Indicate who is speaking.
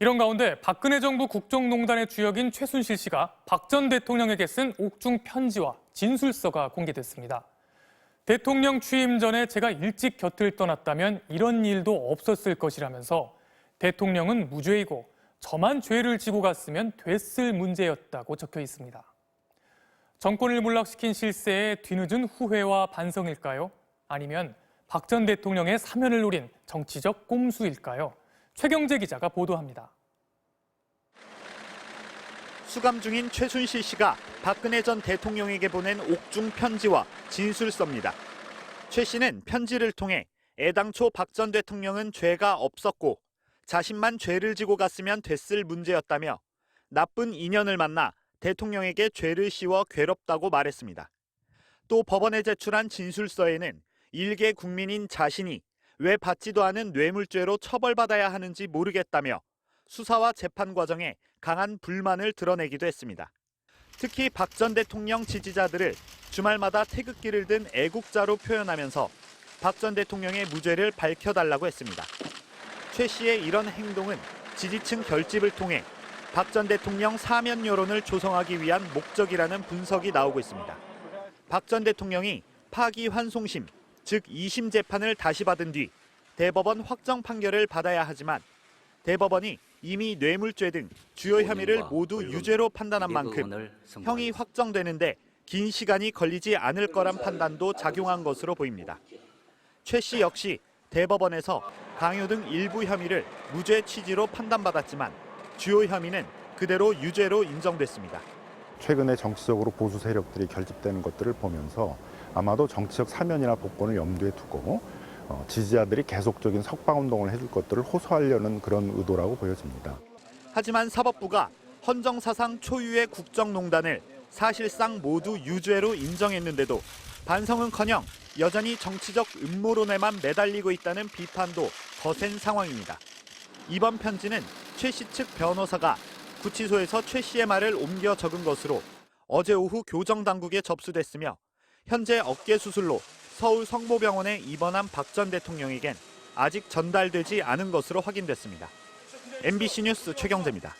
Speaker 1: 이런 가운데 박근혜 정부 국정농단의 주역인 최순실 씨가 박 전 대통령에게 쓴 옥중 편지와 진술서가 공개됐습니다. 대통령 취임 전에 제가 일찍 곁을 떠났다면 이런 일도 없었을 것이라면서 대통령은 무죄이고 저만 죄를 지고 갔으면 됐을 문제였다고 적혀 있습니다. 정권을 몰락시킨 실세의 뒤늦은 후회와 반성일까요? 아니면 박 전 대통령의 사면을 노린 정치적 꼼수일까요? 최경재 기자가 보도합니다.
Speaker 2: 수감 중인 최순실 씨가 박근혜 전 대통령에게 보낸 옥중 편지와 진술서입니다. 최 씨는 편지를 통해 애당초 박 전 대통령은 죄가 없었고 자신만 죄를 지고 갔으면 됐을 문제였다며 나쁜 인연을 만나 대통령에게 죄를 씌워 괴롭다고 말했습니다. 또 법원에 제출한 진술서에는 일개 국민인 자신이 왜 받지도 않은 뇌물죄로 처벌받아야 하는지 모르겠다며 수사와 재판 과정에 강한 불만을 드러내기도 했습니다. 특히 박 전 대통령 지지자들을 주말마다 태극기를 든 애국자로 표현하면서 박 전 대통령의 무죄를 밝혀달라고 했습니다. 최 씨의 이런 행동은 지지층 결집을 통해 박 전 대통령 사면 여론을 조성하기 위한 목적이라는 분석이 나오고 있습니다. 박 전 대통령이 파기환송심, 즉 2심 재판을 다시 받은 뒤 대법원 확정 판결을 받아야 하지만 대법원이 이미 뇌물죄 등 주요 혐의를 모두 유죄로 판단한 만큼 형이 확정되는데 긴 시간이 걸리지 않을 거란 판단도 작용한 것으로 보입니다. 최 씨 역시 대법원에서 강요 등 일부 혐의를 무죄 취지로 판단받았지만 주요 혐의는 그대로 유죄로 인정됐습니다.
Speaker 3: 최근에 정치적으로 보수 세력들이 결집되는 것들을 보면서 아마도 정치적 사면이나 복권을 염두에 두고 지지자들이 계속적인 석방운동을 해줄 것들을 호소하려는 그런 의도라고 보여집니다.
Speaker 2: 하지만 사법부가 헌정사상 초유의 국정농단을 사실상 모두 유죄로 인정했는데도 반성은커녕 여전히 정치적 음모론에만 매달리고 있다는 비판도 거센 상황입니다. 이번 편지는 최 씨 측 변호사가 구치소에서 최 씨의 말을 옮겨 적은 것으로 어제 오후 교정당국에 접수됐으며 현재 어깨 수술로 서울 성모병원에 입원한 박 전 대통령에겐 아직 전달되지 않은 것으로 확인됐습니다. MBC 뉴스 최경재입니다.